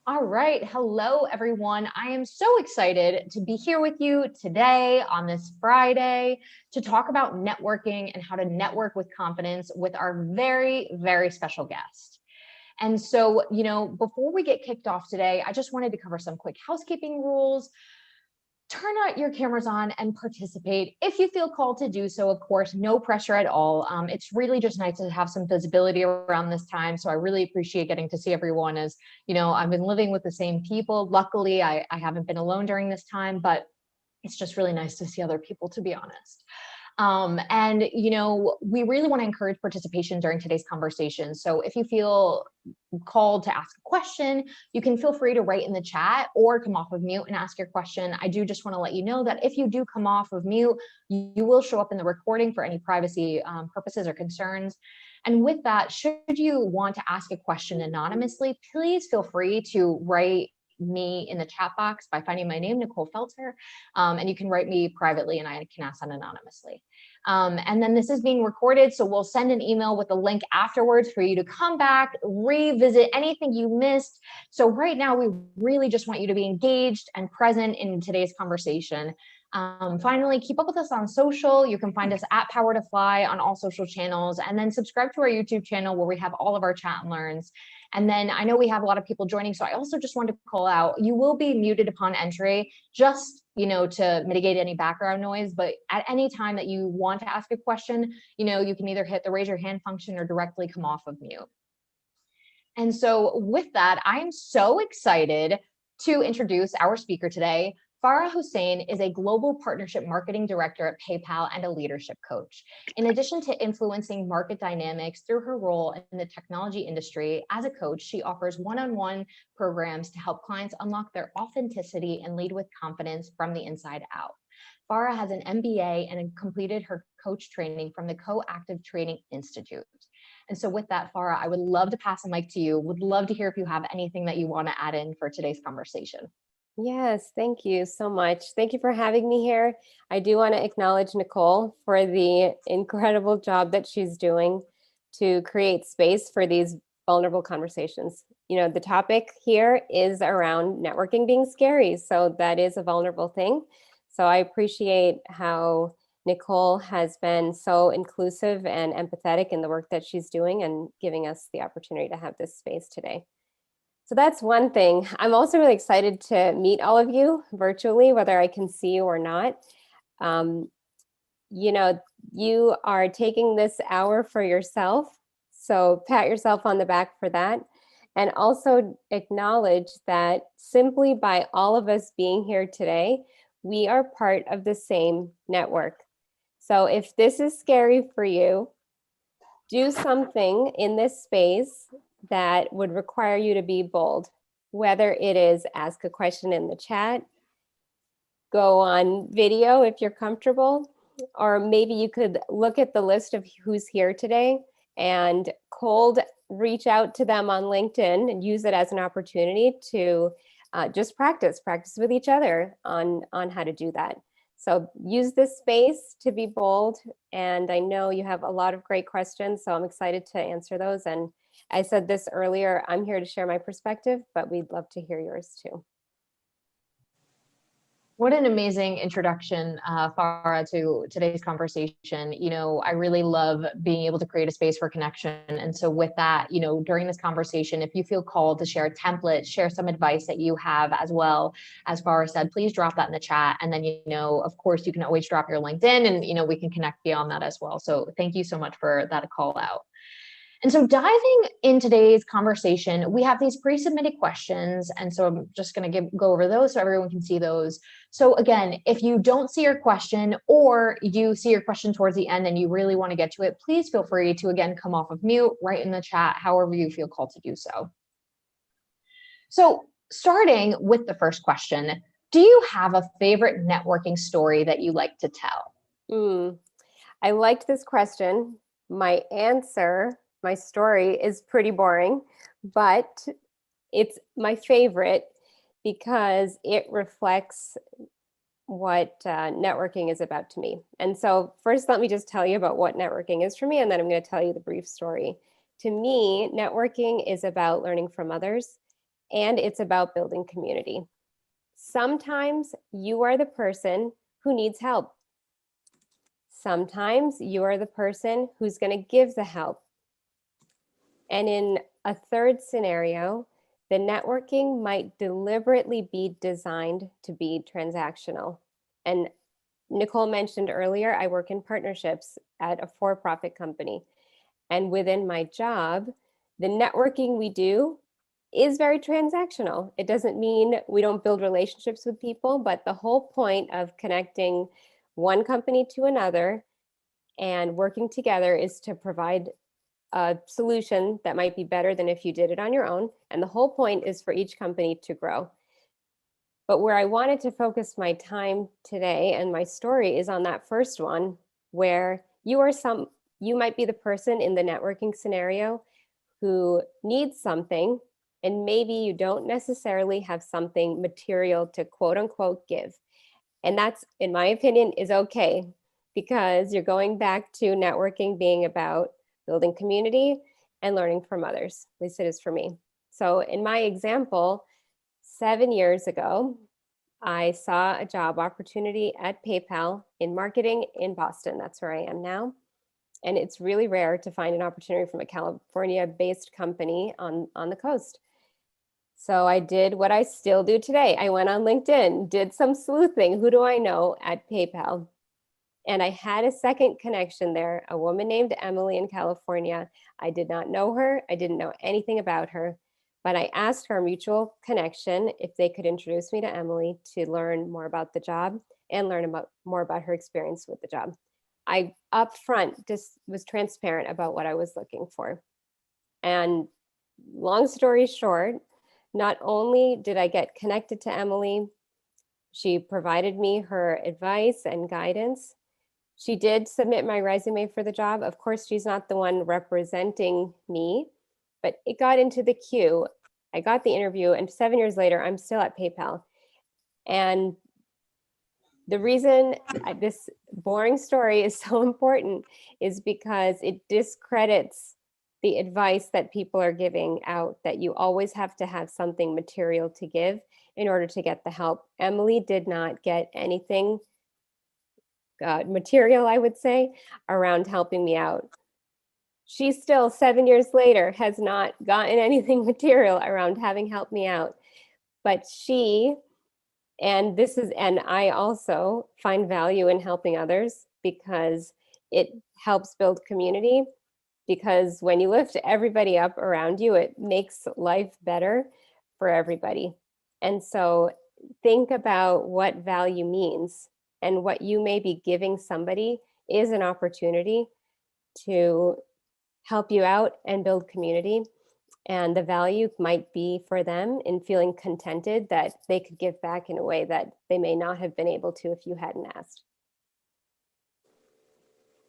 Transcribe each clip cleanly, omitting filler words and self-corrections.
All right. Hello, everyone. I am so excited to be here with you today on this Friday to talk about networking and how to network with confidence with our very, very special guest. And so, before we get kicked off today, I just wanted to cover some quick housekeeping rules. Turn out your cameras on and participate if you feel called to do so. Of course, no pressure at all. It's really just nice to have some visibility around this time. So I really appreciate getting to see everyone. As I've been living with the same people. Luckily, I haven't been alone during this time, but it's just really nice to see other people, to be honest. We really want to encourage participation during today's conversation. So if you feel called to ask a question, you can feel free to write in the chat or come off of mute and ask your question. I do just want to let you know that if you do come off of mute, you will show up in the recording for any privacy purposes or concerns. And with that, should you want to ask a question anonymously, please feel free to write me in the chat box by finding my name, Nicole Felter, and you can write me privately and I can ask that anonymously. And then this is being recorded, so we'll send an email with a link afterwards for you to come back, revisit anything you missed. So right now, we really just want you to be engaged and present in today's conversation. Finally, keep up with us on social. You can find us at PowerToFly on all social channels, and then subscribe to our YouTube channel where we have all of our chat and learns. And then I know we have a lot of people joining, so I also just wanted to call out, you will be muted upon entry, just to mitigate any background noise. But at any time that you want to ask a question, you can either hit the raise your hand function or directly come off of mute. And so with that, I am so excited to introduce our speaker today. Farah Hussein is a global partnership marketing director at PayPal and a leadership coach. In addition to influencing market dynamics through her role in the technology industry, as a coach, she offers one-on-one programs to help clients unlock their authenticity and lead with confidence from the inside out. Farah has an MBA and completed her coach training from the Coactive Training Institute. And so with that, Farah, I would love to pass the mic to you. Would love to hear if you have anything that you want to add in for today's conversation. Yes, thank you so much. Thank you for having me here. I do want to acknowledge Nicole for the incredible job that she's doing to create space for these vulnerable conversations. The topic here is around networking being scary. So that is a vulnerable thing. So I appreciate how Nicole has been so inclusive and empathetic in the work that she's doing and giving us the opportunity to have this space today. So that's one thing. I'm also really excited to meet all of you virtually, whether I can see you or not. You are taking this hour for yourself, so pat yourself on the back for that. And also acknowledge that simply by all of us being here today, we are part of the same network. So if this is scary for you, do something in this space that would require you to be bold, whether it is ask a question in the chat, go on video if you're comfortable, or maybe you could look at the list of who's here today and cold reach out to them on LinkedIn and use it as an opportunity to just practice with each other on how to do that. So use this space to be bold. And I know you have a lot of great questions, so I'm excited to answer those. And I said this earlier, I'm here to share my perspective, but we'd love to hear yours too. What an amazing introduction, Farah, to today's conversation. I really love being able to create a space for connection. And so with that, during this conversation, if you feel called to share a template, share some advice that you have as well, as Farah said, please drop that in the chat. And then, of course, you can always drop your LinkedIn and, we can connect beyond that as well. So thank you so much for that call out. And so diving in today's conversation, we have these pre-submitted questions. And so I'm just going to go over those so everyone can see those. So again, if you don't see your question or you see your question towards the end and you really want to get to it, please feel free to, again, come off of mute, write in the chat, however you feel called to do so. So starting with the first question, do you have a favorite networking story that you like to tell? I liked this question. My story is pretty boring, but it's my favorite because it reflects what networking is about to me. And so first, let me just tell you about what networking is for me, and then I'm going to tell you the brief story. To me, networking is about learning from others and it's about building community. Sometimes you are the person who needs help. Sometimes you are the person who's going to give the help. And in a third scenario, the networking might deliberately be designed to be transactional. And Nicole mentioned earlier, I work in partnerships at a for-profit company. And within my job, the networking we do is very transactional. It doesn't mean we don't build relationships with people, but the whole point of connecting one company to another and working together is to provide a solution that might be better than if you did it on your own. And the whole point is for each company to grow. But where I wanted to focus my time today and my story is on that first one, where you might be the person in the networking scenario who needs something, and maybe you don't necessarily have something material to quote unquote give. And that's, in my opinion, is okay, because you're going back to networking being about building community and learning from others. At least it is for me. So in my example, 7 years ago, I saw a job opportunity at PayPal in marketing in Boston. That's where I am now. And it's really rare to find an opportunity from a California-based company on the coast. So I did what I still do today. I went on LinkedIn, did some sleuthing. Who do I know at PayPal? And I had a second connection there, a woman named Emily in California. I did not know her. I didn't know anything about her, but I asked our mutual connection if they could introduce me to Emily to learn more about the job and learn more about her experience with the job. I upfront just was transparent about what I was looking for. And long story short, not only did I get connected to Emily, she provided me her advice and guidance. She did submit my resume for the job. Of course, she's not the one representing me, but it got into the queue. I got the interview, and 7 years later, I'm still at PayPal. And the reason this boring story is so important is because it discredits the advice that people are giving out, that you always have to have something material to give in order to get the help. Emily did not get anything material, I would say, around helping me out. She still, 7 years later, has not gotten anything material around having helped me out. But and I also find value in helping others because it helps build community. Because when you lift everybody up around you, it makes life better for everybody. And so think about what value means, and what you may be giving somebody is an opportunity to help you out and build community. And the value might be for them in feeling contented that they could give back in a way that they may not have been able to if you hadn't asked.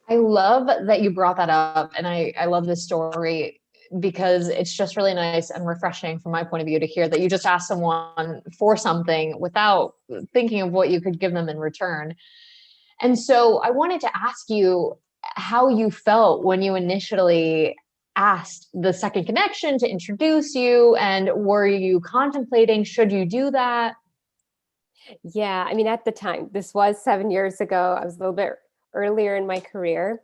I love that you brought that up. And I love this story because it's just really nice and refreshing from my point of view to hear that you just asked someone for something without thinking of what you could give them in return. And so I wanted to ask you how you felt when you initially asked the second connection to introduce you, and were you contemplating, should you do that? Yeah, I mean, at the time, this was 7 years ago. I was a little bit earlier in my career.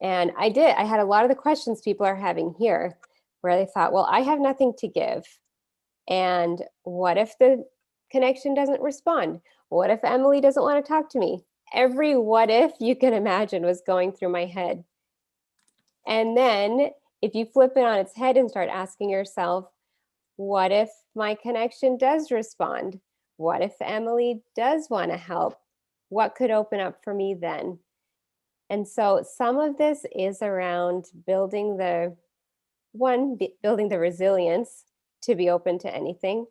And I had a lot of the questions people are having here, where they thought, well, I have nothing to give. And what if the connection doesn't respond? What if Emily doesn't want to talk to me? Every what if you can imagine was going through my head. And then if you flip it on its head and start asking yourself, what if my connection does respond? What if Emily does want to help? What could open up for me then? And so some of this is around building the resilience to be open to anything.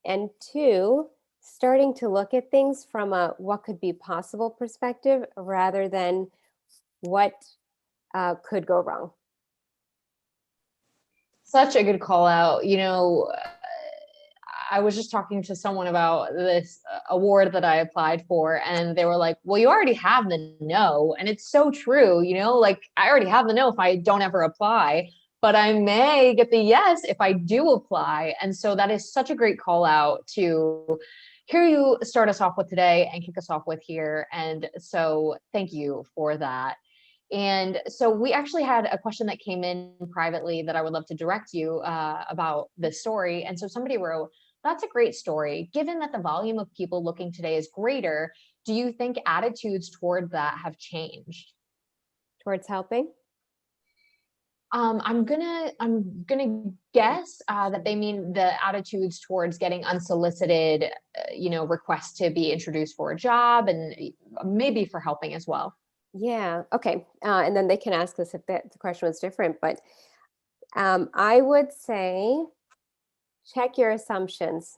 And two, starting to look at things from a what could be possible perspective rather than what could go wrong. Such a good call out. I was just talking to someone about this award that I applied for, and they were like, well, you already have the no. And it's so true, like I already have the no if I don't ever apply. but I may get the yes if I do apply. And so that is such a great call out to hear you start us off with today and kick us off with here. And so thank you for that. And so we actually had a question that came in privately that I would love to direct you about this story. And so somebody wrote, that's a great story. Given that the volume of people looking today is greater, do you think attitudes toward that have changed? Towards helping? I'm gonna guess that they mean the attitudes towards getting unsolicited, requests to be introduced for a job, and maybe for helping as well. Yeah. Okay. And then they can ask us if the question was different, but I would say check your assumptions.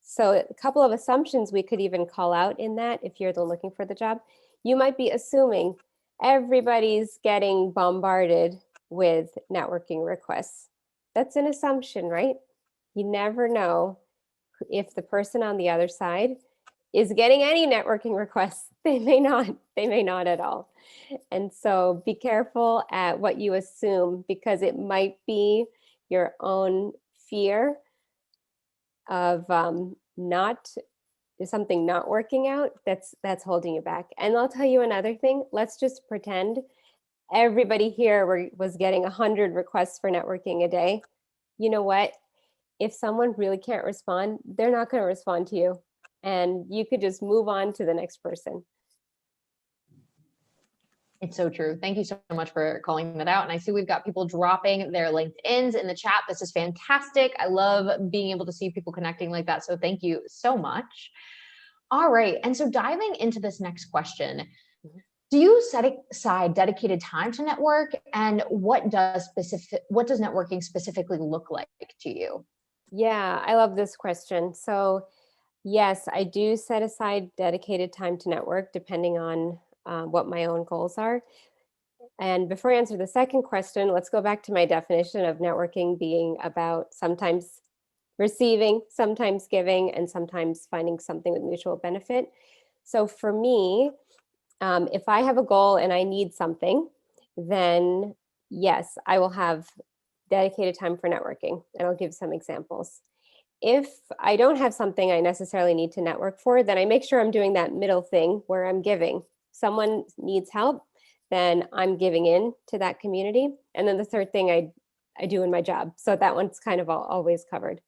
So a couple of assumptions we could even call out in that if you're the looking for the job. You might be assuming everybody's getting bombarded with networking requests. That's an assumption, right? You never know if the person on the other side is getting any networking requests. They may not at all. And so be careful at what you assume, because it might be your own fear of something not working out that's holding you back. And I'll tell you another thing. Let's just pretend everybody here was getting 100 requests for networking a day. You know what? If someone really can't respond, they're not going to respond to you, and you could just move on to the next person. It's so true. Thank you so much for calling that out. And I see we've got people dropping their LinkedIns in the chat. This is fantastic. I love being able to see people connecting like that. So thank you so much. All right. And so diving into this next question, do you set aside dedicated time to network? And what does networking specifically look like to you? Yeah, I love this question. So yes, I do set aside dedicated time to network depending on what my own goals are. And before I answer the second question, let's go back to my definition of networking being about sometimes receiving, sometimes giving, and sometimes finding something with mutual benefit. So for me, if I have a goal and I need something, then yes, I will have dedicated time for networking. And I'll give some examples. If I don't have something I necessarily need to network for, then I make sure I'm doing that middle thing where I'm giving. Someone needs help, then I'm giving in to that community. And then the third thing I do in my job. So that one's kind of always covered.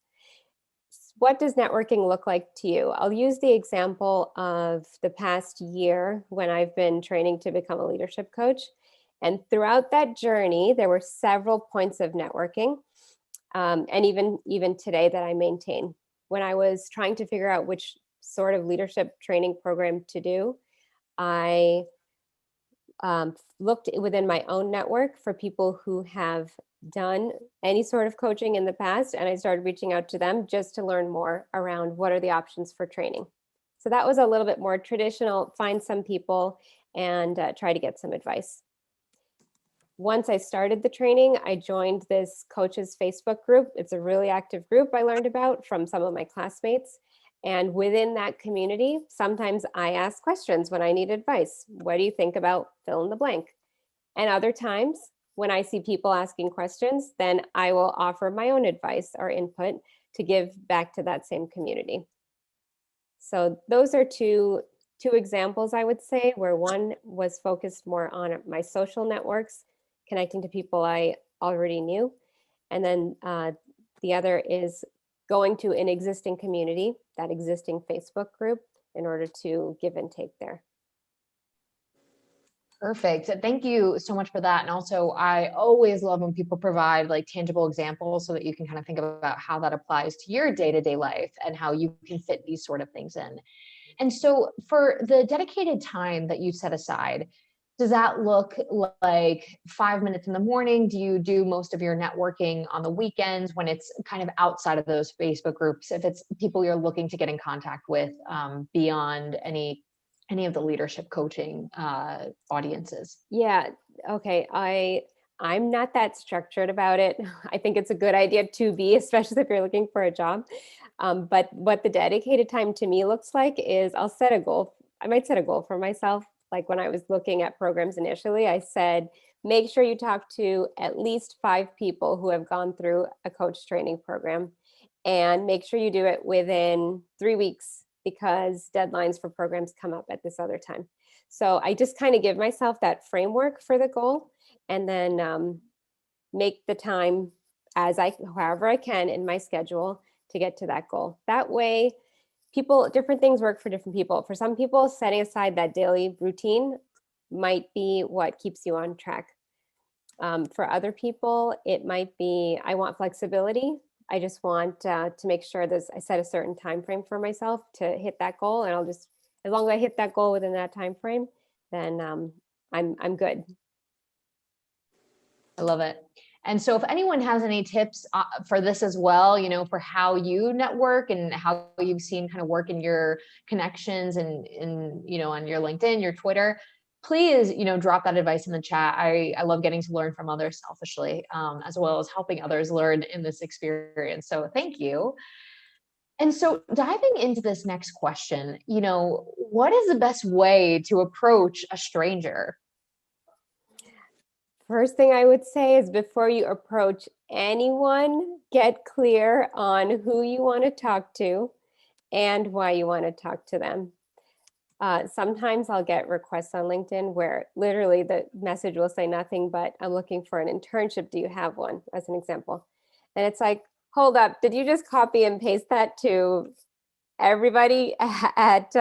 What does networking look like to you? I'll use the example of the past year when I've been training to become a leadership coach. And throughout that journey, there were several points of networking. And even today that I maintain. When I was trying to figure out which sort of leadership training program to do, I looked within my own network for people who have done any sort of coaching in the past, and I started reaching out to them just to learn more around what are the options for training. So that was a little bit more traditional, find some people and try to get some advice. Once I started the training, I joined this coaches Facebook group. It's a really active group I learned about from some of my classmates. And within that community, sometimes I ask questions when I need advice. What do you think about fill in the blank? And other times when I see people asking questions, then I will offer my own advice or input to give back to that same community. So those are two examples, I would say, where one was focused more on my social networks, connecting to people I already knew. And then the other is going to an existing community, that existing Facebook group, in order to give and take there. Perfect. Thank you so much for that. And also, I always love when people provide like tangible examples so that you can kind of think about how that applies to your day-to-day life and how you can fit these sort of things in. And so for the dedicated time that you set aside, does that look like 5 minutes in the morning? Do you do most of your networking on the weekends when it's kind of outside of those Facebook groups? If it's people you're looking to get in contact with beyond any of the leadership coaching audiences? Yeah, okay. I'm not that structured about it. I think it's a good idea to be, especially if you're looking for a job. But what the dedicated time to me looks like is I'll set a goal. I might set a goal for myself. Like when I was looking at programs initially, I said make sure you talk to at least 5 people who have gone through a coach training program, and make sure you do it within 3 weeks because deadlines for programs come up at this other time. So I just kind of give myself that framework for the goal, and then make the time however I can in my schedule to get to that goal. That way, different things work for different people. For some people, setting aside that daily routine might be what keeps you on track. For other people, it might be, I want flexibility. I just want to make sure that I set a certain time frame for myself to hit that goal, and as long as I hit that goal within that time frame, then I'm good. I love it. And so if anyone has any tips for this as well, for how you network and how you've seen kind of work in your connections and on your LinkedIn, your Twitter, please, drop that advice in the chat. I love getting to learn from others selfishly, as well as helping others learn in this experience. So thank you. And so diving into this next question, what is the best way to approach a stranger? First thing I would say is, before you approach anyone, get clear on who you want to talk to and why you want to talk to them. Sometimes I'll get requests on LinkedIn where literally the message will say nothing but, I'm looking for an internship. Do you have one? As an example. And it's like, hold up, did you just copy and paste that to everybody at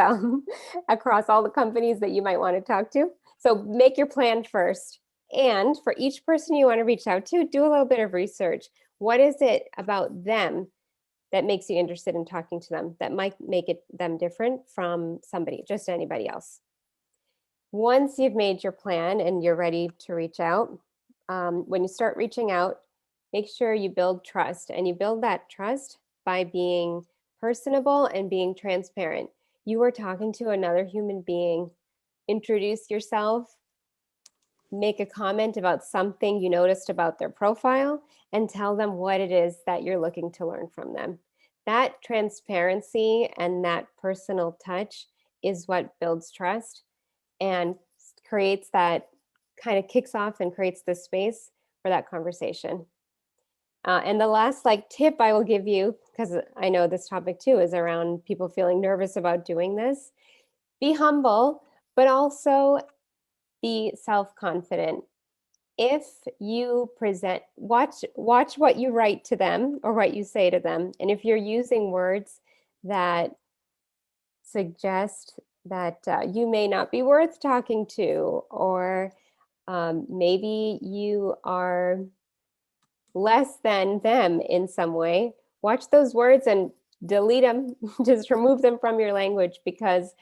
across all the companies that you might want to talk to? So make your plan first. And for each person you want to reach out to, do a little bit of research. What is it about them that makes you interested in talking to them, that might make them different from just anybody else? Once you've made your plan and you're ready to reach out, when you start reaching out, make sure you build trust. And you build that trust by being personable and being transparent. You are talking to another human being. Introduce yourself. Make a comment about something you noticed about their profile, and tell them what it is that you're looking to learn from them. That transparency and that personal touch is what builds trust and creates that, kind of kicks off and creates the space for that conversation. And the last tip I will give you, because I know this topic too is around people feeling nervous about doing this, be humble, but also be self-confident. If you watch what you write to them or what you say to them. And if you're using words that suggest that you may not be worth talking to, or maybe you are less than them in some way, watch those words and delete them. Just remove them from your language, because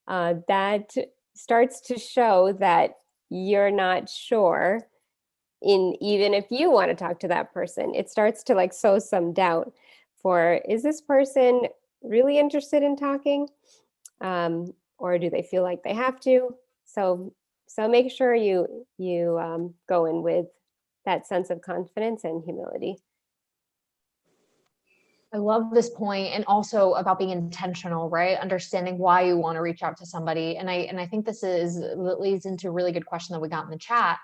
that starts to show that you're not sure. Even if you want to talk to that person, it starts to sow some doubt for, is this person really interested in talking? Or do they feel like they have to? So make sure you go in with that sense of confidence and humility. I love this point, and also about being intentional, right? Understanding why you want to reach out to somebody. And I think that leads into a really good question that we got in the chat.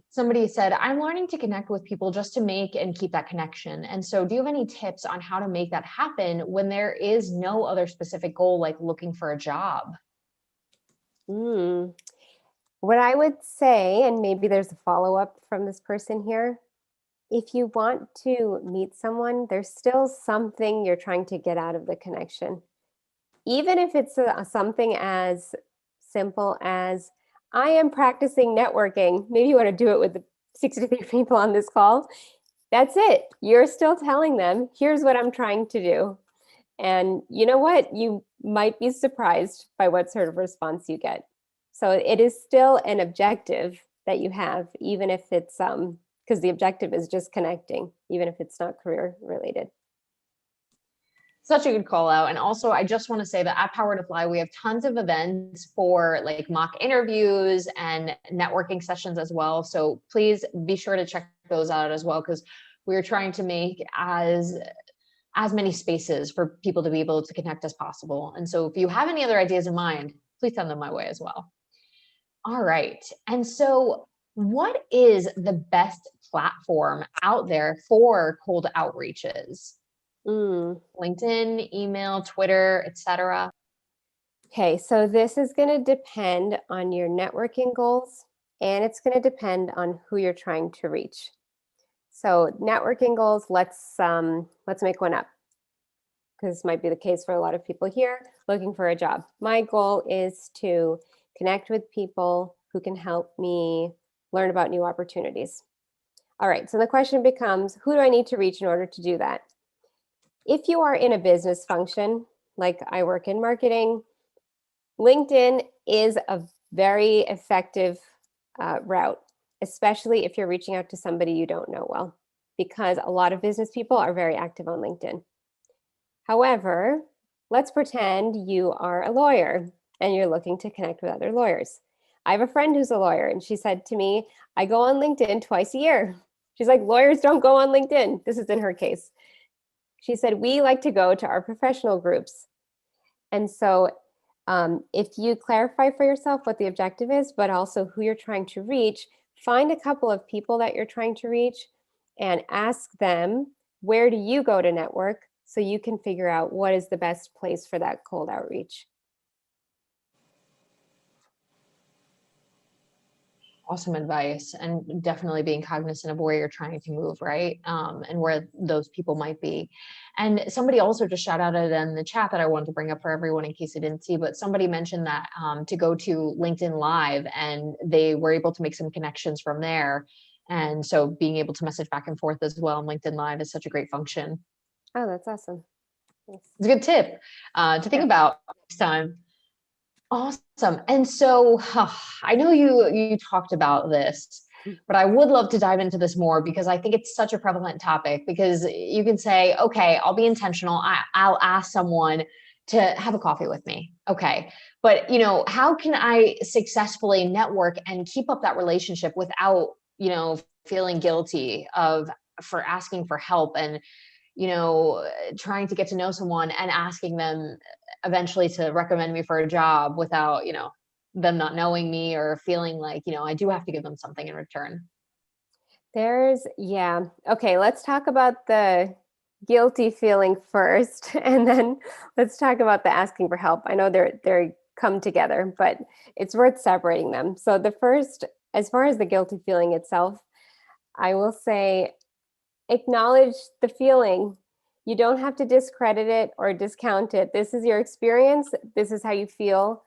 Somebody said, I'm learning to connect with people just to make and keep that connection. And so do you have any tips on how to make that happen when there is no other specific goal, like looking for a job? What I would say, and maybe there's a follow-up from this person here, if you want to meet someone, there's still something you're trying to get out of the connection. Even if it's something as simple as, I am practicing networking. Maybe you want to do it with the 63 people on this call. That's it. You're still telling them, here's what I'm trying to do. And you know what? You might be surprised by what sort of response you get. So it is still an objective that you have, even if it's because the objective is just connecting, even if it's not career related. Such a good call out. And also, I just want to say that at PowerToFly, we have tons of events for mock interviews and networking sessions as well. So please be sure to check those out as well, because we're trying to make as many spaces for people to be able to connect as possible. And so if you have any other ideas in mind, please send them my way as well. All right. And so What is the best platform out there for cold outreaches? Mm. LinkedIn, email, Twitter, etc. Okay, so this is going to depend on your networking goals, and it's going to depend on who you're trying to reach. So networking goals, let's make one up, because this might be the case for a lot of people here looking for a job. My goal is to connect with people who can help me learn about new opportunities. All right, so the question becomes, who do I need to reach in order to do that? If you are in a business function, like I work in marketing, LinkedIn is a very effective route, especially if you're reaching out to somebody you don't know well, because a lot of business people are very active on LinkedIn. However, let's pretend you are a lawyer and you're looking to connect with other lawyers. I have a friend who's a lawyer, and she said to me, I go on LinkedIn twice a year. She's like, lawyers don't go on LinkedIn. This is in her case. She said, we like to go to our professional groups. And so if you clarify for yourself what the objective is, but also who you're trying to reach, find a couple of people that you're trying to reach and ask them, where do you go to network? So you can figure out what is the best place for that cold outreach. Awesome advice, and definitely being cognizant of where you're trying to move, right? And where those people might be. And somebody also just shout out it in the chat that I wanted to bring up for everyone in case you didn't see, but somebody mentioned that to go to LinkedIn Live, and they were able to make some connections from there. And so being able to message back and forth as well on LinkedIn Live is such a great function. Oh, that's awesome. Nice. It's a good tip to think about next time. Awesome. And so I know you talked about this, but I would love to dive into this more because I think it's such a prevalent topic, because you can say, okay, I'll be intentional. I'll ask someone to have a coffee with me. Okay. But, how can I successfully network and keep up that relationship without, feeling guilty for asking for help, and trying to get to know someone and asking them eventually to recommend me for a job without, them not knowing me or feeling like, I do have to give them something in return. Yeah. Okay, let's talk about the guilty feeling first, and then let's talk about the asking for help. I know they're come together, but it's worth separating them. So the first, as far as the guilty feeling itself, I will say acknowledge the feeling. You don't have to discredit it or discount it. This is your experience. This is how you feel.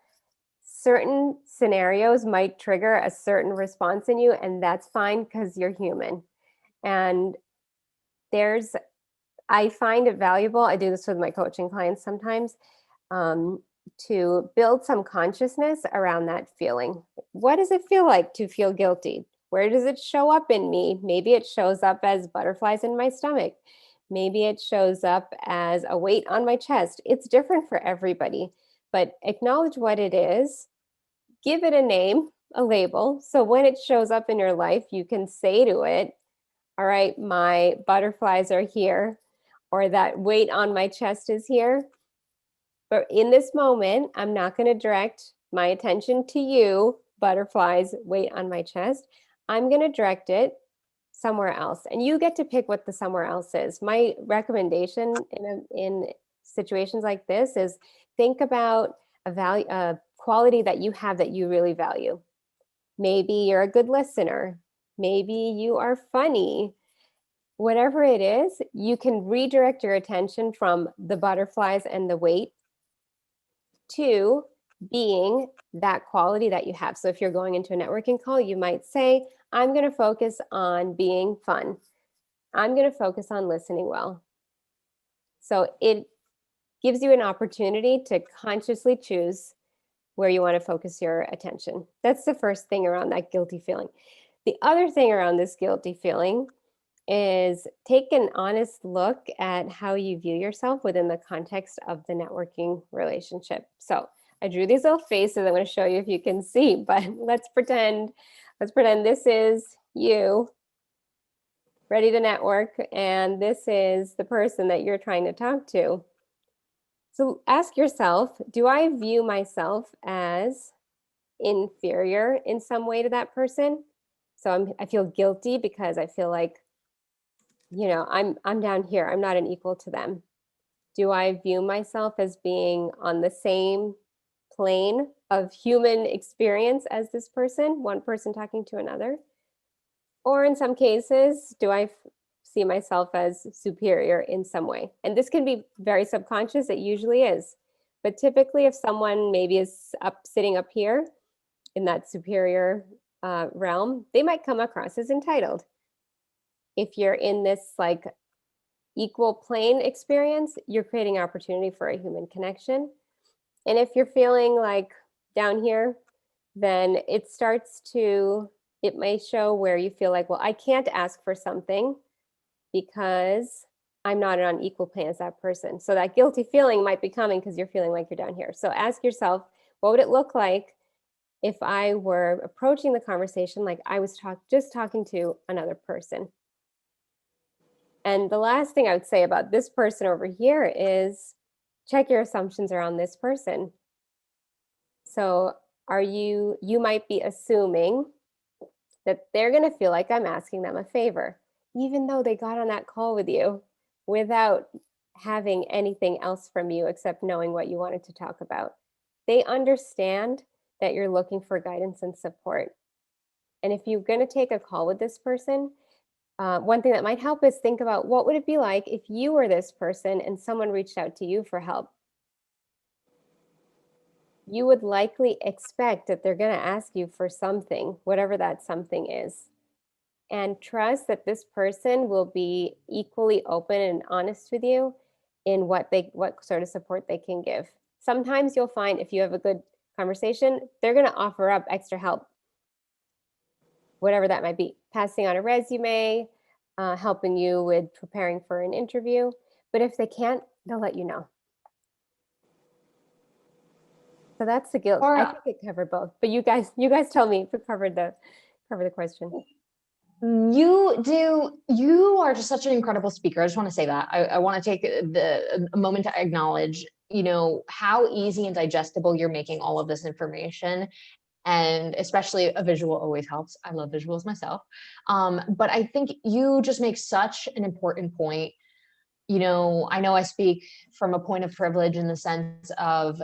Certain scenarios might trigger a certain response in you, and that's fine because you're human. And I find it valuable. I do this with my coaching clients sometimes, to build some consciousness around that feeling. What does it feel like to feel guilty? Where does it show up in me? Maybe it shows up as butterflies in my stomach. Maybe it shows up as a weight on my chest. It's different for everybody, but acknowledge what it is, give it a name, a label. So when it shows up in your life, you can say to it, all right, my butterflies are here, or that weight on my chest is here. But in this moment, I'm not going to direct my attention to you, butterflies, weight on my chest. I'm going to direct it somewhere else. And you get to pick what the somewhere else is. My recommendation in situations like this is think about a quality that you have that you really value. Maybe you're a good listener. Maybe you are funny. Whatever it is, you can redirect your attention from the butterflies and the weight to being that quality that you have. So if you're going into a networking call, you might say, I'm going to focus on being fun. I'm going to focus on listening well. So it gives you an opportunity to consciously choose where you want to focus your attention. That's the first thing around that guilty feeling. The other thing around this guilty feeling is take an honest look at how you view yourself within the context of the networking relationship. So I drew these little faces. I'm going to show you if you can see, but let's pretend this is you ready to network, and this is the person that you're trying to talk to. So ask yourself, do I view myself as inferior in some way to that person? So I feel guilty because I feel like, I'm down here. I'm not an equal to them. Do I view myself as being on the same plane of human experience as this person, one person talking to another? Or in some cases, do I see myself as superior in some way? And this can be very subconscious, it usually is. But typically, if someone maybe is sitting up here in that superior realm, they might come across as entitled. If you're in this like equal plane experience, you're creating opportunity for a human connection. And if you're feeling like down here, then it may show where you feel like, well, I can't ask for something because I'm not on equal plane as that person. So that guilty feeling might be coming because you're feeling like you're down here. So ask yourself, what would it look like if I were approaching the conversation like I was just talking to another person? And the last thing I would say about this person over here is check your assumptions around this person. So you might be assuming that they're going to feel like I'm asking them a favor, even though they got on that call with you without having anything else from you except knowing what you wanted to talk about. They understand that you're looking for guidance and support. And if you're going to take a call with this person, one thing that might help is think about what would it be like if you were this person and someone reached out to you for help. You would likely expect that they're going to ask you for something, whatever that something is. And trust that this person will be equally open and honest with you in what sort of support they can give. Sometimes you'll find if you have a good conversation, they're going to offer up extra help, whatever that might be, passing on a resume, helping you with preparing for an interview. But if they can't, they'll let you know. So that's the guilt. I think it covered both. But you guys tell me if it covered the question. You are just such an incredible speaker. I just want to say that. I want to take a moment to acknowledge, how easy and digestible you're making all of this information. And especially a visual always helps. I love visuals myself. But I think you just make such an important point. I know I speak from a point of privilege in the sense of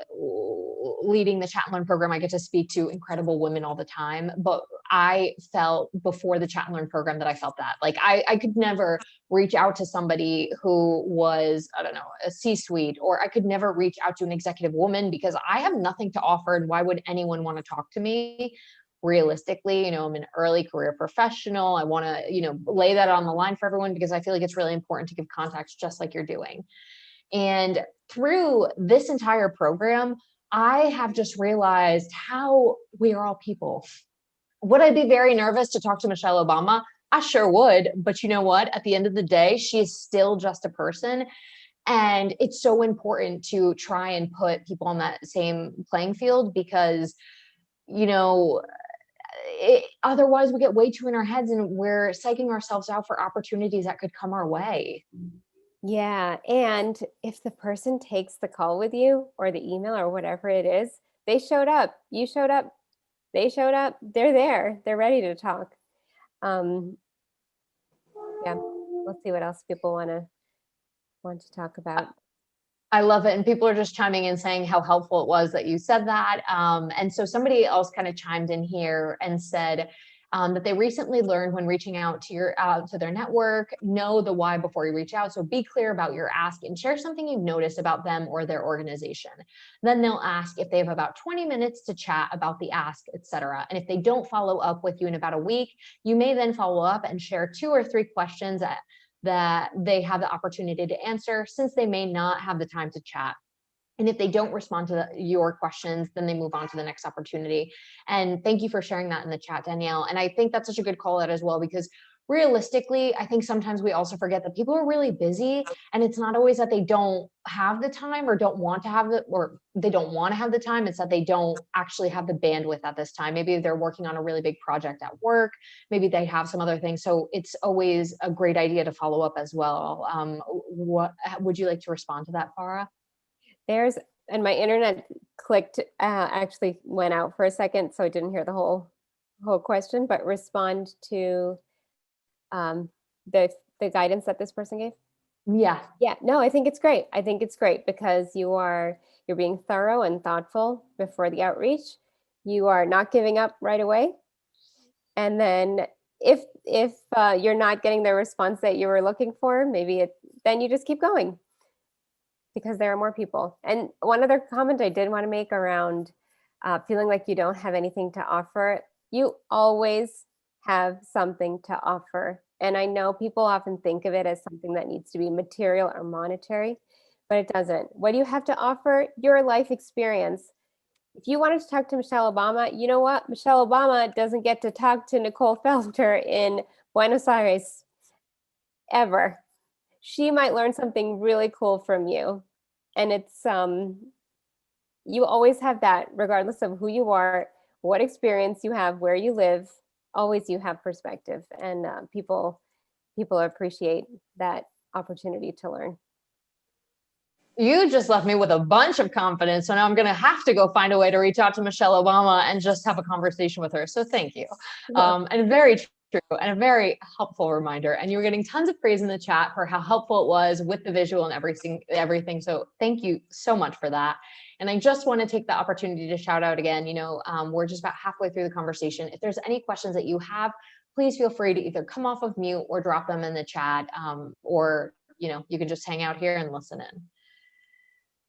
leading the Chat and Learn program. I get to speak to incredible women all the time, but I felt before the Chat and Learn program that I felt that like I could never reach out to somebody who was, I don't know, a C-suite, or I could never reach out to an executive woman because I have nothing to offer. And why would anyone want to talk to me? Realistically, I'm an early career professional. I want to, lay that on the line for everyone because I feel like it's really important to give context just like you're doing. And through this entire program, I have just realized how we are all people. Would I be very nervous to talk to Michelle Obama? I sure would. But you know what? At the end of the day, she is still just a person. And it's so important to try and put people on that same playing field because, otherwise we get way too in our heads and we're psyching ourselves out for opportunities that could come our way. Yeah. And if the person takes the call with you or the email or whatever it is, they showed up, you showed up, they showed up, they're there, they're ready to talk. Yeah. Let's see what else people want to talk about. I love it. And people are just chiming in saying how helpful it was that you said that. And so somebody else kind of chimed in here and said that they recently learned when reaching out to their network, know the why before you reach out. So be clear about your ask and share something you've noticed about them or their organization. Then they'll ask if they have about 20 minutes to chat about the ask, etc. And if they don't follow up with you in about a week, you may then follow up and share 2 or 3 questions that they have the opportunity to answer, since they may not have the time to chat. And if they don't respond to your questions, then they move on to the next opportunity. And thank you for sharing that in the chat, Danielle. And I think that's such a good call out as well, because realistically, I think sometimes we also forget that people are really busy, and it's not always that they don't have the time or don't want to have it, or they don't want to have the time. It's that they don't actually have the bandwidth at this time. Maybe they're working on a really big project at work. Maybe they have some other things. So it's always a great idea to follow up as well. What would you like to respond to that, Farah? And my internet clicked, actually went out for a second, so I didn't hear the whole whole question, but respond to um, the guidance that this person gave? Yeah. Yeah, no, I think it's great. I think it's great because you're being thorough and thoughtful before the outreach. You are not giving up right away. And then if you're not getting the response that you were looking for, then you just keep going because there are more people. And one other comment I did want to make around feeling like you don't have anything to offer, you always have something to offer. And I know people often think of it as something that needs to be material or monetary, but it doesn't. What do you have to offer? Your life experience. If you wanted to talk to Michelle Obama, you know what? Michelle Obama doesn't get to talk to Nicole Felter in Buenos Aires ever. She might learn something really cool from you. And it's you always have that, regardless of who you are, what experience you have, where you live, always you have perspective. And people appreciate that opportunity to learn. You just left me with a bunch of confidence. So now I'm going to have to go find a way to reach out to Michelle Obama and just have a conversation with her. So thank you. And very true and a very helpful reminder. And you were getting tons of praise in the chat for how helpful it was with the visual and everything. So thank you so much for that. And I just want to take the opportunity to shout out again, we're just about halfway through the conversation. If there's any questions that you have, please feel free to either come off of mute or drop them in the chat, or you can just hang out here and listen in.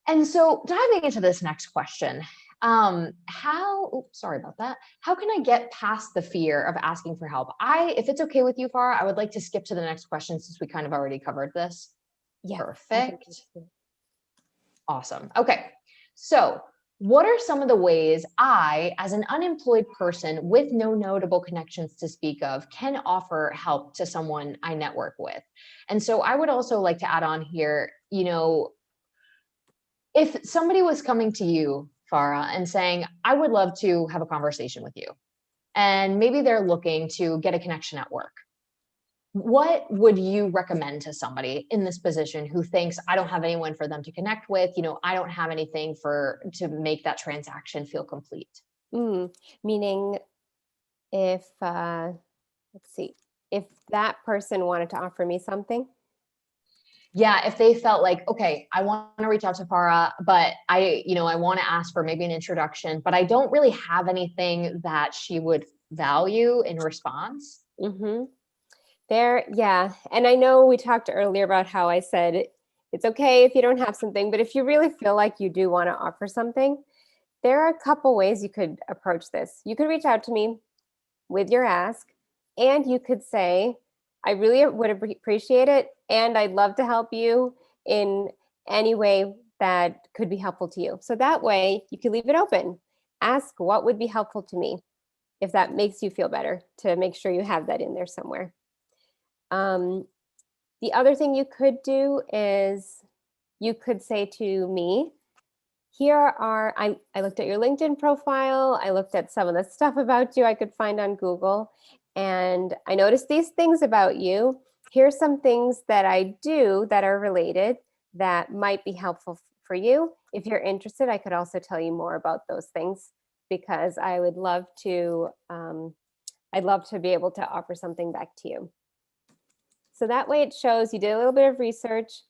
And so diving into this next question, sorry about that. How can I get past the fear of asking for help? If it's okay with you, Farah, I would like to skip to the next question since we kind of already covered this. Yeah. Perfect. Awesome. Okay. So what are some of the ways I, as an unemployed person with no notable connections to speak of, can offer help to someone I network with? And so I would also like to add on here, if somebody was coming to you, Farah, and saying, I would love to have a conversation with you, and maybe they're looking to get a connection at work, what would you recommend to somebody in this position who thinks, I don't have anyone for them to connect with, I don't have anything to make that transaction feel complete? Meaning if, let's see, if that person wanted to offer me something? Yeah, if they felt like, okay, I want to reach out to Farah, but I want to ask for maybe an introduction, but I don't really have anything that she would value in response. Yeah. And I know we talked earlier about how I said it's okay if you don't have something, but if you really feel like you do want to offer something, there are a couple ways you could approach this. You could reach out to me with your ask, and you could say, I really would appreciate it, and I'd love to help you in any way that could be helpful to you. So that way you can leave it open. Ask what would be helpful to me, if that makes you feel better, to make sure you have that in there somewhere. The other thing you could do is you could say to me, I looked at your LinkedIn profile, I looked at some of the stuff about you I could find on Google, and I noticed these things about you. Here's some things that I do that are related that might be helpful for you. If you're interested, I could also tell you more about those things, because I would love to, I'd love to be able to offer something back to you. So that way it shows you did a little bit of research,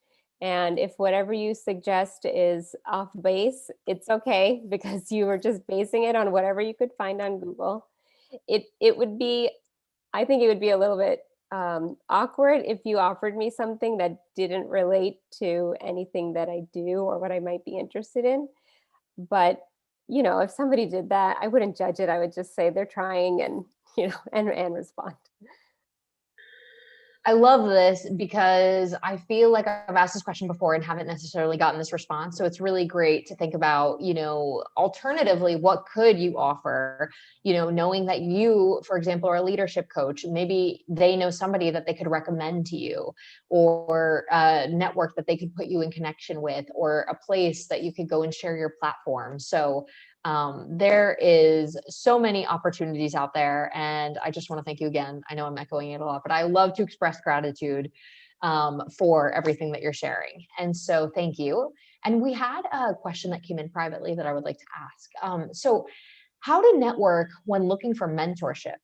and if whatever you suggest is off base, it's okay, because you were just basing it on whatever you could find on Google. It would be, I think it would be a little bit awkward if you offered me something that didn't relate to anything that I do or what I might be interested in. But, if somebody did that, I wouldn't judge it. I would just say they're trying, and, and respond. I love this because I feel like I've asked this question before and haven't necessarily gotten this response. So it's really great to think about, alternatively, what could you offer, knowing that you, for example, are a leadership coach, maybe they know somebody that they could recommend to you, or a network that they could put you in connection with, or a place that you could go and share your platform. So there is so many opportunities out there, and I just want to thank you again. I know I'm echoing it a lot, but I love to express gratitude for everything that you're sharing. And so thank you. And we had a question that came in privately that I would like to ask. So How to network when looking for mentorship?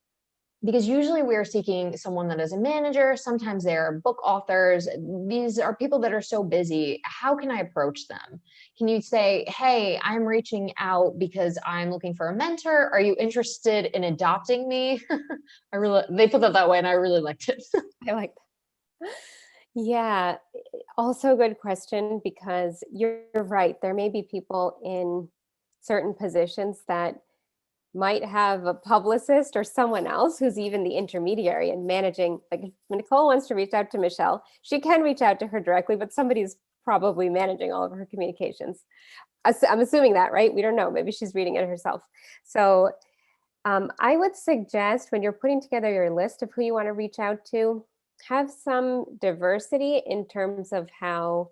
Because usually we are seeking someone that is a manager. Sometimes they're book authors. These are people that are so busy. How can I approach them? Can you say, hey, I'm reaching out because I'm looking for a mentor. Are you interested in adopting me? They put that way and I really liked it. I like that. Yeah, also a good question, because you're right. There may be people in certain positions that might have a publicist or someone else who's even the intermediary and managing. Like if Nicole wants to reach out to Michelle, she can reach out to her directly, but somebody's probably managing all of her communications. I'm assuming that, right? We don't know. Maybe she's reading it herself. So I would suggest, when you're putting together your list of who you want to reach out to, have some diversity in terms of how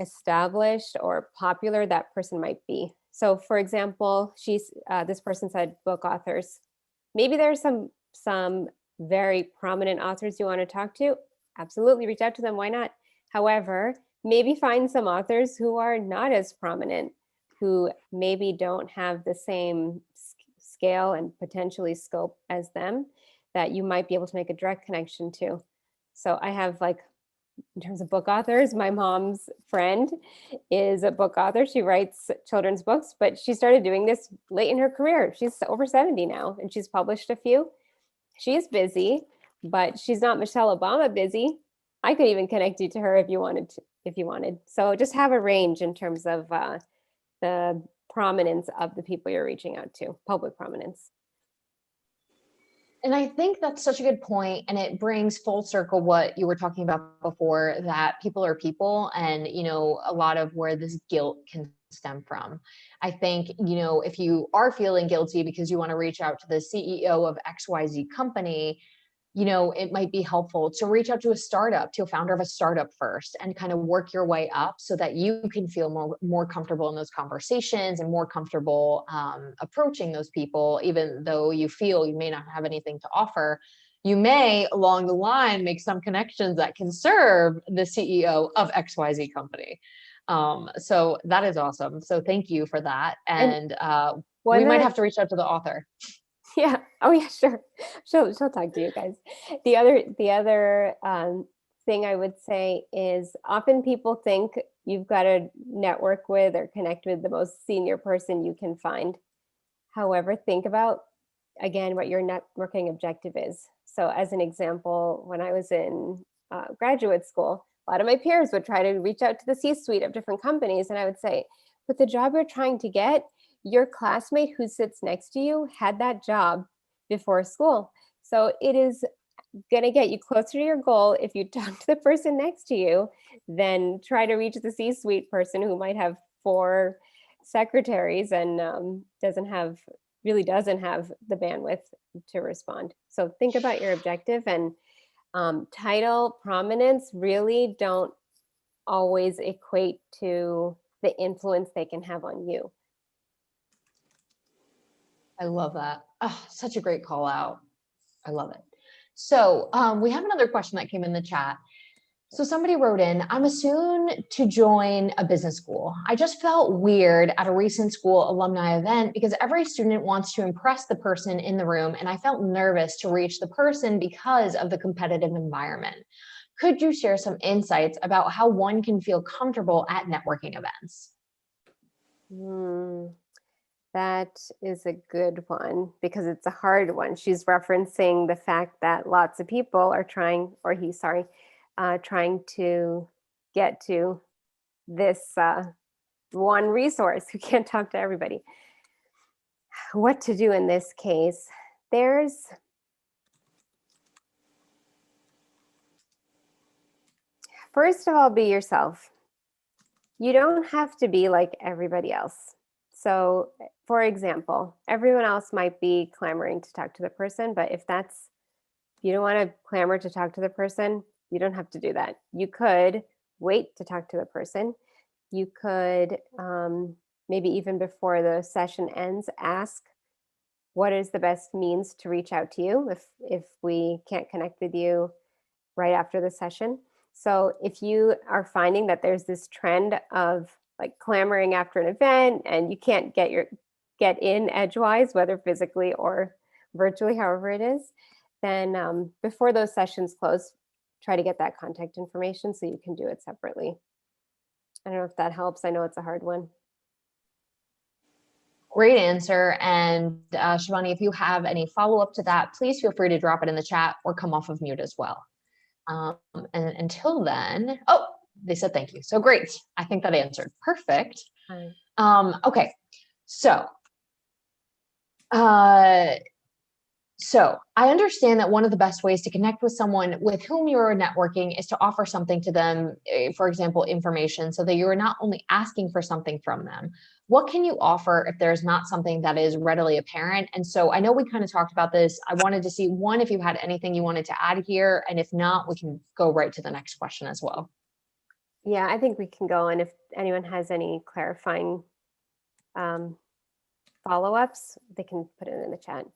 established or popular that person might be. So for example, this person said book authors. Maybe there's some very prominent authors you want to talk to. Absolutely, reach out to them. Why not? However, maybe find some authors who are not as prominent, who maybe don't have the same scale and potentially scope as them, that you might be able to make a direct connection to. So I have, like, in terms of book authors, my mom's friend is a book author. She writes children's books, but she started doing this late in her career. She's over 70 now, and she's published a few. She's busy, but she's not Michelle Obama busy. I could even connect you to her if you wanted. So just have a range in terms of the prominence of the people you're reaching out to, public prominence. And I think that's such a good point, and it brings full circle what you were talking about before, that people are people, and a lot of where this guilt can stem from. I think if you are feeling guilty because you want to reach out to the CEO of XYZ company, it might be helpful to reach out to a founder of a startup first, and kind of work your way up so that you can feel more comfortable in those conversations and more comfortable approaching those people, even though you feel you may not have anything to offer. You may along the line make some connections that can serve the CEO of XYZ company. So that is awesome. So thank you for that. And we might have to reach out to the author. Yeah. Oh yeah, sure. She'll talk to you guys. The other thing I would say is, often people think you've got to network with or connect with the most senior person you can find. However, think about, again, what your networking objective is. So as an example, when I was in graduate school, a lot of my peers would try to reach out to the C-suite of different companies. And I would say, with the job you're trying to get, your classmate who sits next to you had that job before school. So it is going to get you closer to your goal if you talk to the person next to you than try to reach the C-suite person who might have 4 secretaries and doesn't have the bandwidth to respond. So think about your objective, and title, prominence really don't always equate to the influence they can have on you. I love that. Oh, such a great call out. I love it. So we have another question that came in the chat. So somebody wrote in, I'm soon to join a business school. I just felt weird at a recent school alumni event because every student wants to impress the person in the room, and I felt nervous to reach the person because of the competitive environment. Could you share some insights about how one can feel comfortable at networking events? That is a good one, because it's a hard one. She's referencing the fact that lots of people are trying to get to this one resource who can't talk to everybody. What to do in this case? First of all, be yourself. You don't have to be like everybody else. So, for example, everyone else might be clamoring to talk to the person, but if you don't want to clamor to talk to the person, you don't have to do that. You could wait to talk to the person. You could maybe even before the session ends, ask, what is the best means to reach out to you if we can't connect with you right after the session? So if you are finding that there's this trend of like clamoring after an event and you can't get get in edgewise, whether physically or virtually, however it is, then before those sessions close, try to get that contact information so you can do it separately. I don't know if that helps. I know it's a hard one. Great answer. And Shivani, if you have any follow-up to that, please feel free to drop it in the chat or come off of mute as well. And until then, oh, they said thank you. So great. I think that answered. Perfect. Okay. So I understand that one of the best ways to connect with someone with whom you're networking is to offer something to them, for example, information, so that you're not only asking for something from them. What can you offer if there's not something that is readily apparent? And so I know we kind of talked about this. I wanted to see, one, if you had anything you wanted to add here, and if not, we can go right to the next question as well. Yeah, I think we can go. And if anyone has any clarifying follow-ups, they can put it in the chat.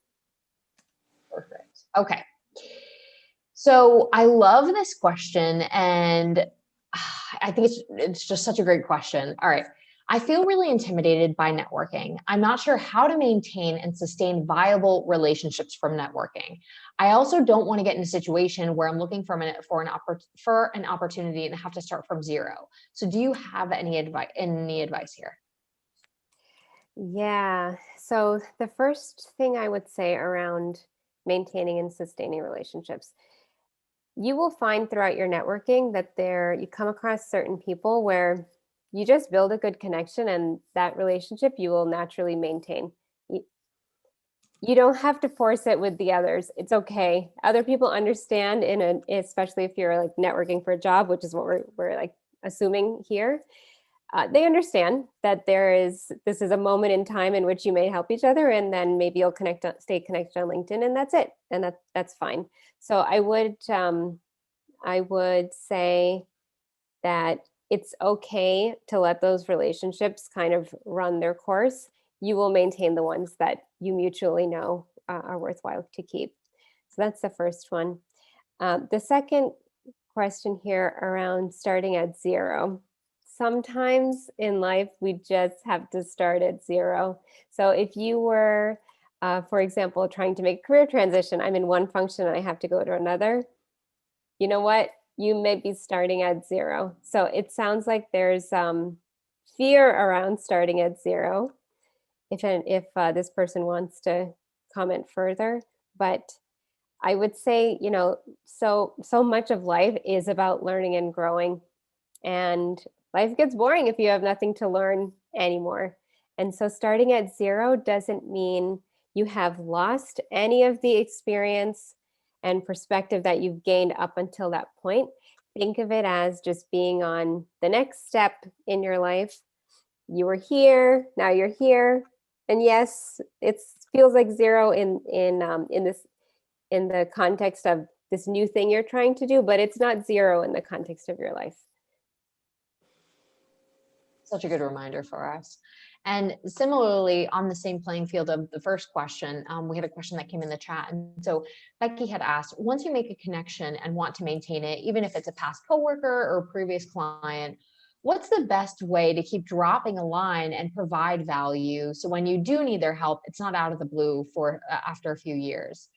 Perfect. Okay. So I love this question, and I think it's just such a great question. All right. I feel really intimidated by networking. I'm not sure how to maintain and sustain viable relationships from networking. I also don't want to get in a situation where I'm looking for an opportunity and have to start from zero. So do you have any advice here? Yeah. So the first thing I would say around maintaining and sustaining relationships, you will find throughout your networking that you come across certain people where you just build a good connection, and that relationship you will naturally maintain. You don't have to force it with the others. It's okay. Other people understand, especially if you're like networking for a job, which is what we're like assuming here. They understand that this is a moment in time in which you may help each other, and then maybe you'll stay connected on LinkedIn, and that's it, and that's fine. So I would say that it's okay to let those relationships kind of run their course. You will maintain the ones that you mutually know are worthwhile to keep. So that's the first one. The second question here around starting at zero. Sometimes in life, we just have to start at zero. So if you were, for example, trying to make a career transition, I'm in one function and I have to go to another, you know what? You may be starting at zero. So it sounds like there's fear around starting at zero, if this person wants to comment further. But I would say, so much of life is about learning and growing, and life gets boring if you have nothing to learn anymore. And so starting at zero doesn't mean you have lost any of the experience and perspective that you've gained up until that point. Think of it as just being on the next step in your life. You were here, now you're here. And yes, it feels like zero in the context of this new thing you're trying to do, but it's not zero in the context of your life. Such a good reminder for us. And similarly, on the same playing field of the first question, we had a question that came in the chat. And so Becky had asked, once you make a connection and want to maintain it, even if it's a past coworker or previous client, what's the best way to keep dropping a line and provide value, so when you do need their help, it's not out of the blue after a few years?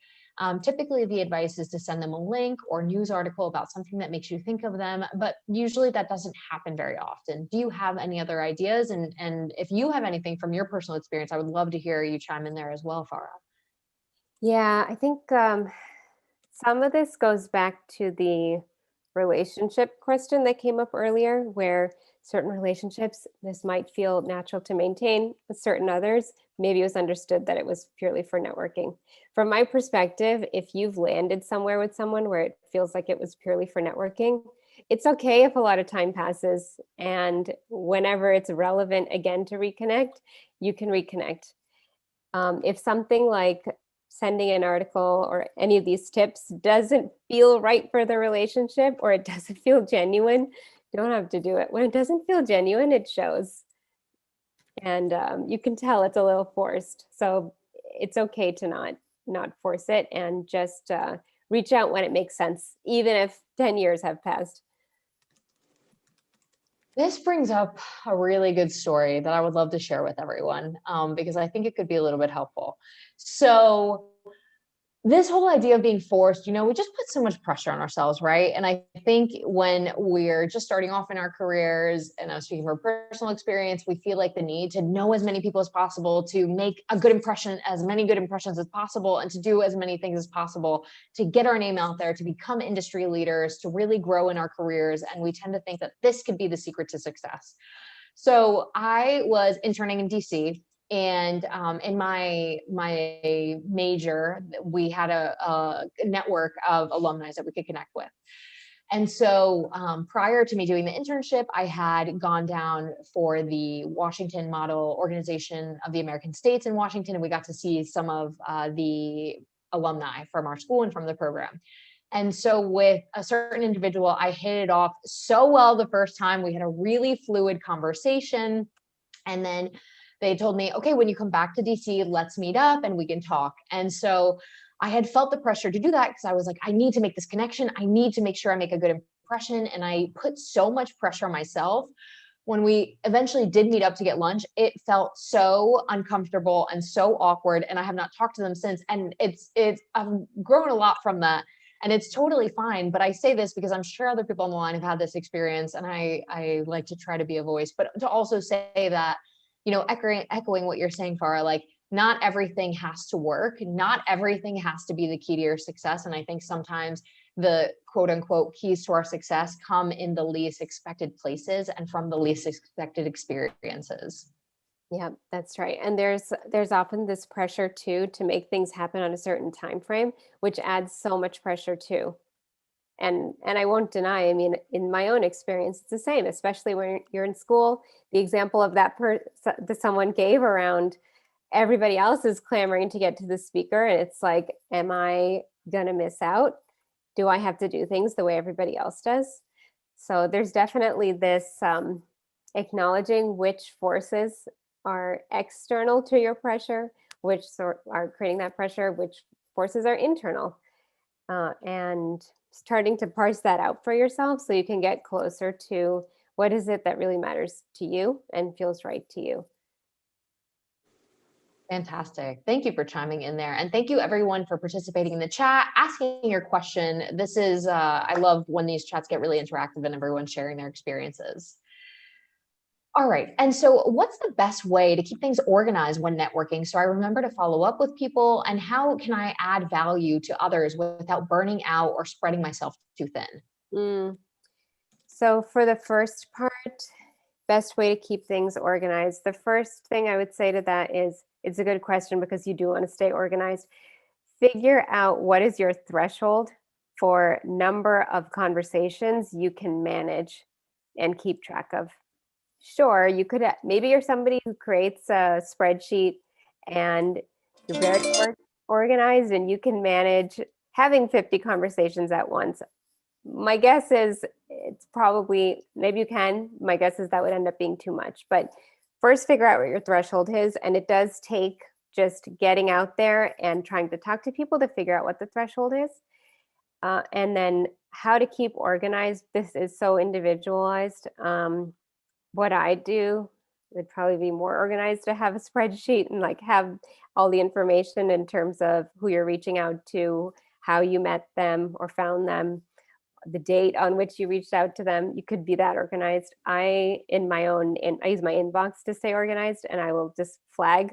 Typically, the advice is to send them a link or news article about something that makes you think of them, but usually that doesn't happen very often. Do you have any other ideas? And if you have anything from your personal experience, I would love to hear you chime in there as well, Farah. Yeah, I think some of this goes back to the relationship question that came up earlier, where certain relationships, this might feel natural to maintain, with certain others, maybe it was understood that it was purely for networking. From my perspective, if you've landed somewhere with someone where it feels like it was purely for networking, it's okay if a lot of time passes, and whenever it's relevant again to reconnect, you can reconnect. If something like sending an article or any of these tips doesn't feel right for the relationship, or it doesn't feel genuine, you don't have to do it. When it doesn't feel genuine, it shows. And you can tell it's a little forced. So it's okay to not force it, and just reach out when it makes sense, even if 10 years have passed. This brings up a really good story that I would love to share with everyone, because I think it could be a little bit helpful. So this whole idea of being forced, we just put so much pressure on ourselves, right? And I think when we're just starting off in our careers, and I'm speaking from personal experience, we feel like the need to know as many people as possible, to make a good impression, as many good impressions as possible, and to do as many things as possible to get our name out there, to become industry leaders, to really grow in our careers. And we tend to think that this could be the secret to success. So I was interning in DC, and in my major, we had a network of alumni that we could connect with. And so prior to me doing the internship, I had gone down for the Washington Model Organization of the American States in Washington, and we got to see some of the alumni from our school and from the program. And so with a certain individual, I hit it off so well the first time. We had a really fluid conversation. And then they told me, okay, when you come back to DC, let's meet up and we can talk. And so I had felt the pressure to do that because I was like, I need to make this connection. I need to make sure I make a good impression. And I put so much pressure on myself. When we eventually did meet up to get lunch, it felt so uncomfortable and so awkward. And I have not talked to them since. And I've grown a lot from that. And it's totally fine. But I say this because I'm sure other people on the line have had this experience. And I like to try to be a voice, but to also say that, echoing what you're saying, Farah, like, not everything has to work. Not everything has to be the key to your success. And I think sometimes the quote unquote keys to our success come in the least expected places and from the least expected experiences. Yeah, that's right. And there's often this pressure too to make things happen on a certain time frame, which adds so much pressure too. And I won't deny, I mean, in my own experience, it's the same, especially when you're in school. The example of that someone gave around everybody else is clamoring to get to the speaker, and it's like, am I gonna miss out? Do I have to do things the way everybody else does? So there's definitely this acknowledging which forces are external to your pressure, which are creating that pressure, which forces are internal, and starting to parse that out for yourself so you can get closer to what is it that really matters to you and feels right to you. Fantastic. Thank you for chiming in there. And thank you everyone for participating in the chat, asking your question. This is, I love when these chats get really interactive and everyone's sharing their experiences. All right. And so what's the best way to keep things organized when networking? So I remember to follow up with people, and how can I add value to others without burning out or spreading myself too thin? So for the first part, best way to keep things organized. The first thing I would say to that is, it's a good question because you do want to stay organized. Figure out what is your threshold for number of conversations you can manage and keep track of. Sure, you could, maybe you're somebody who creates a spreadsheet and you're very organized and you can manage having 50 conversations at once. My guess is it's probably, maybe you can, my guess is that would end up being too much. But first figure out what your threshold is. And it does take just getting out there and trying to talk to people to figure out what the threshold is. And then how to keep organized. This is so individualized. What I do would probably be more organized to have a spreadsheet and like have all the information in terms of who you're reaching out to, how you met them or found them, the date on which you reached out to them. You could be that organized. I use my inbox to stay organized, and I will just flag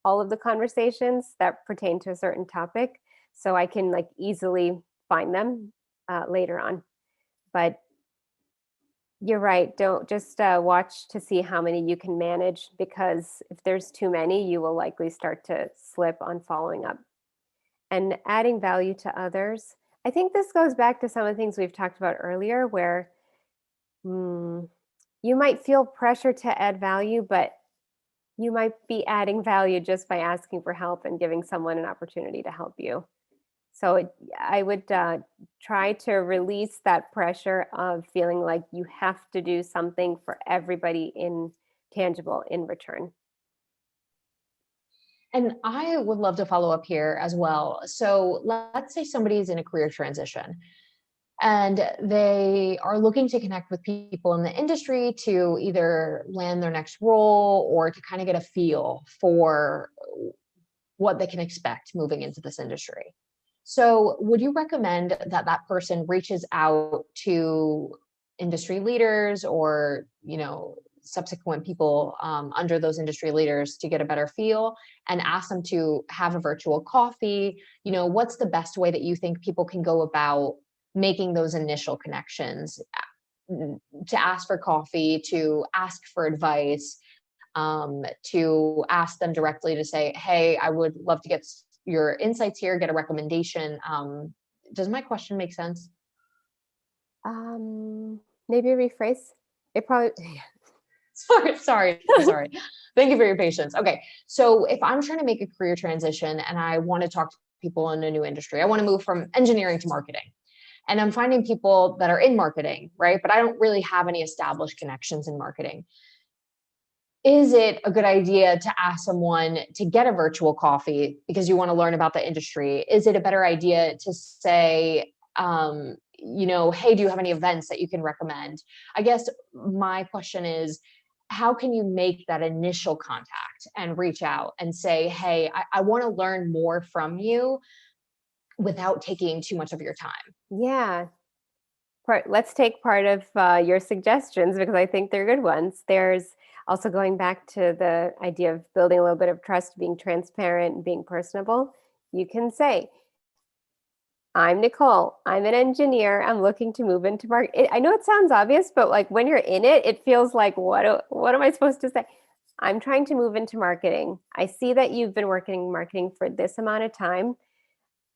all of the conversations that pertain to a certain topic so I can like easily find them later on. But you're right. Don't just watch to see how many you can manage, because if there's too many, you will likely start to slip on following up. And adding value to others. I think this goes back to some of the things we've talked about earlier, where you might feel pressure to add value, but you might be adding value just by asking for help and giving someone an opportunity to help you. So I would try to release that pressure of feeling like you have to do something for everybody in tangible in return. And I would love to follow up here as well. So let's say somebody's in a career transition. and they are looking to connect with people in the industry to either land their next role or to kind of get a feel for what they can expect moving into this industry. So would you recommend that that person reaches out to industry leaders or, subsequent people under those industry leaders to get a better feel and ask them to have a virtual coffee? What's the best way that you think people can go about making those initial connections, to ask for coffee, to ask for advice, to ask them directly to say, hey, I would love to get your insights here, get a recommendation. Does my question make sense? Maybe rephrase. It probably. Sorry. Thank you for your patience. Okay. So if I'm trying to make a career transition and I want to talk to people in a new industry, I want to move from engineering to marketing. And I'm finding people that are in marketing, right? But I don't really have any established connections in marketing. Is it a good idea to ask someone to get a virtual coffee because you want to learn about the industry? Is it a better idea to say, hey, do you have any events that you can recommend? I guess my question is, how can you make that initial contact and reach out and say, hey, I want to learn more from you without taking too much of your time? Yeah. Let's take part of your suggestions because I think they're good ones. There's also going back to the idea of building a little bit of trust, being transparent, and being personable. You can say, I'm Nicole. I'm an engineer. I'm looking to move into marketing. I know it sounds obvious, but like when you're in it, it feels like, what am I supposed to say? I'm trying to move into marketing. I see that you've been working in marketing for this amount of time.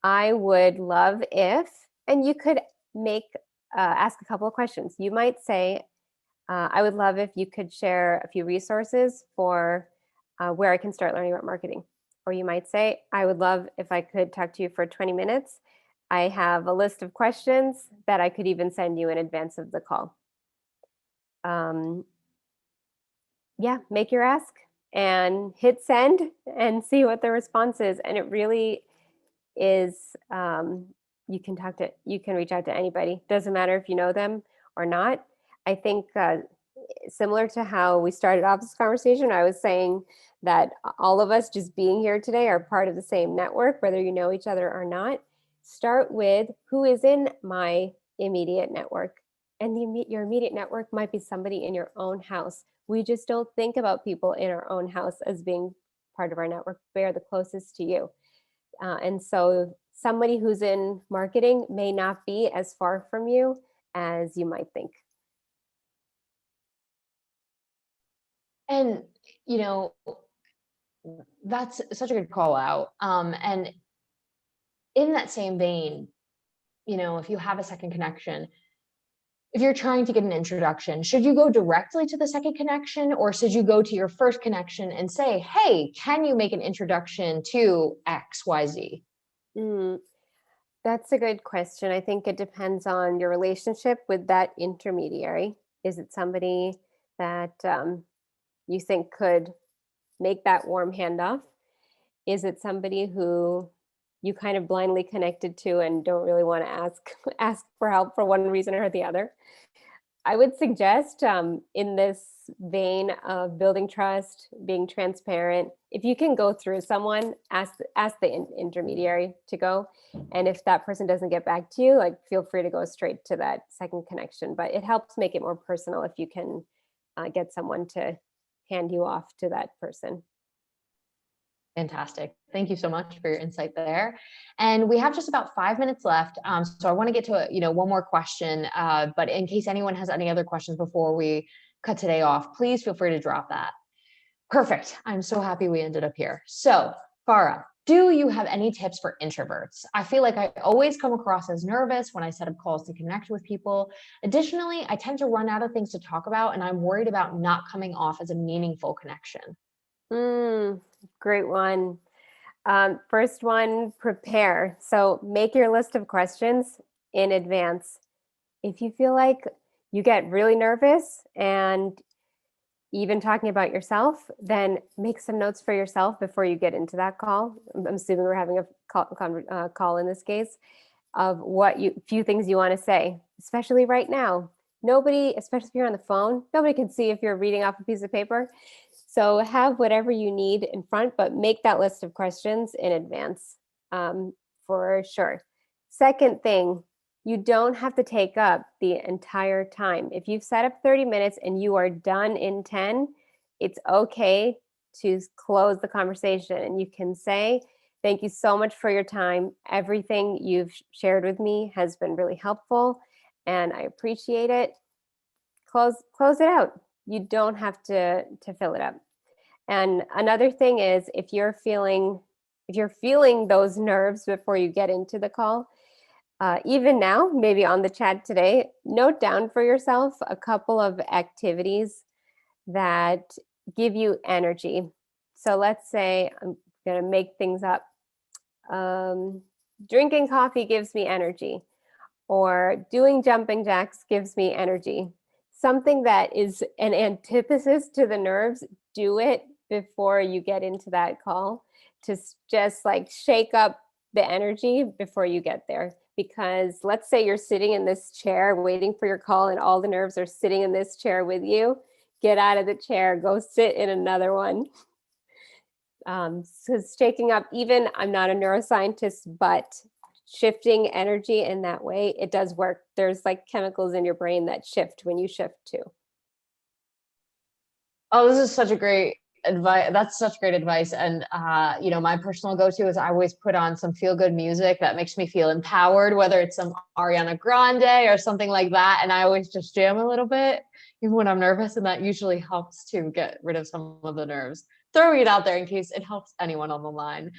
I would love if, and you could ask a couple of questions. You might say, I would love if you could share a few resources for where I can start learning about marketing. Or you might say, I would love if I could talk to you for 20 minutes. I have a list of questions that I could even send you in advance of the call. Make your ask and hit send and see what the response is. And it really is, you can reach out to anybody. Doesn't matter if you know them or not. I think similar to how we started off this conversation, I was saying that all of us just being here today are part of the same network, whether you know each other or not. Start with who is in my immediate network. And your immediate network might be somebody in your own house. We just don't think about people in our own house as being part of our network. They are the closest to you. And so somebody who's in marketing may not be as far from you as you might think. And, that's such a good call out. And in that same vein, if you have a second connection, if you're trying to get an introduction, should you go directly to the second connection or should you go to your first connection and say, hey, can you make an introduction to XYZ? That's a good question. I think it depends on your relationship with that intermediary. Is it somebody that you think could make that warm handoff? Is it somebody who you kind of blindly connected to and don't really want to ask for help for one reason or the other? I would suggest in this vein of building trust, being transparent, if you can go through someone, ask the intermediary to go. And if that person doesn't get back to you, like feel free to go straight to that second connection. But it helps make it more personal if you can get someone to hand you off to that person. Fantastic. Thank you so much for your insight there. And we have just about 5 minutes left. So I want to get to, one more question. But in case anyone has any other questions before we cut today off, please feel free to drop that. Perfect. I'm so happy we ended up here. So Farah, do you have any tips for introverts? I feel like I always come across as nervous when I set up calls to connect with people. Additionally, I tend to run out of things to talk about, and I'm worried about not coming off as a meaningful connection. Great one. First one, prepare. So make your list of questions in advance. If you feel like you get really nervous and even talking about yourself, then make some notes for yourself before you get into that call. I'm assuming we're having a call in this case. of few things you want to say, especially right now. Nobody, especially if you're on the phone, nobody can see if you're reading off a piece of paper. So have whatever you need in front, but make that list of questions in advance, for sure. Second thing, you don't have to take up the entire time. If you've set up 30 minutes and you are done in 10, it's okay to close the conversation, and you can say, thank you so much for your time. Everything you've shared with me has been really helpful, and I appreciate it. Close it out. You don't have to fill it up. And another thing is, if you're feeling those nerves before you get into the call, even now, maybe on the chat today, note down for yourself a couple of activities that give you energy. So let's say, I'm going to make things up. Drinking coffee gives me energy, or doing jumping jacks gives me energy. Something that is an antithesis to the nerves, do it before you get into that call, to just like shake up the energy before you get there. Because let's say you're sitting in this chair waiting for your call and all the nerves are sitting in this chair with you. Get out of the chair, go sit in another one. So shaking up, even, I'm not a neuroscientist, but shifting energy in that way, it does work. There's like chemicals in your brain that shift when you shift too. Oh, this is such a great advice. That's such great advice. And, my personal go-to is I always put on some feel-good music that makes me feel empowered, whether it's some Ariana Grande or something like that. And I always just jam a little bit, even when I'm nervous. And that usually helps to get rid of some of the nerves. Throwing it out there in case it helps anyone on the line.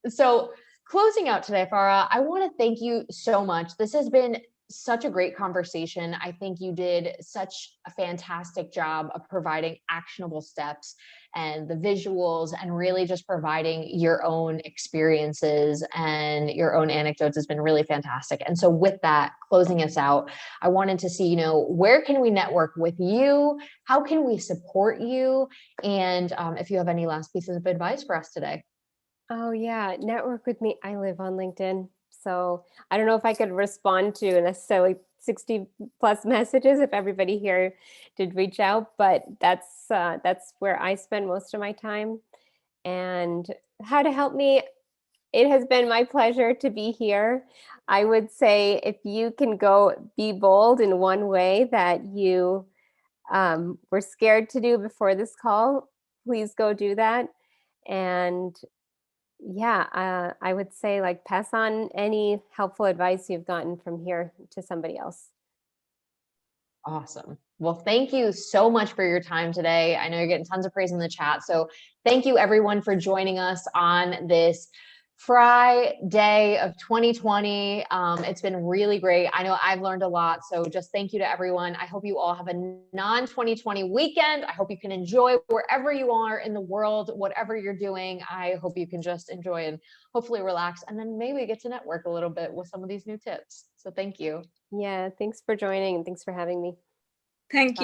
So closing out today, Farah, I want to thank you so much. This has been such a great conversation. I think you did such a fantastic job of providing actionable steps and the visuals, and really just providing your own experiences and your own anecdotes has been really fantastic. And so with that, closing us out, I wanted to see, where can we network with you? How can we support you? And if you have any last pieces of advice for us today. Oh yeah, network with me. I live on LinkedIn. So I don't know if I could respond to necessarily 60 plus messages if everybody here did reach out, but that's where I spend most of my time. And how to help me, it has been my pleasure to be here. I would say, if you can go be bold in one way that you were scared to do before this call, please go do that. And yeah, I would say, like, pass on any helpful advice you've gotten from here to somebody else. Awesome. Well, thank you so much for your time today. I know you're getting tons of praise in the chat. So thank you everyone for joining us on this Friday of 2020. It's been really great. I know I've learned a lot. So just thank you to everyone. I hope you all have a non-2020 weekend. I hope you can enjoy wherever you are in the world, whatever you're doing. I hope you can just enjoy and hopefully relax, and then maybe get to network a little bit with some of these new tips. So thank you. Yeah, thanks for joining and thanks for having me. Thank you.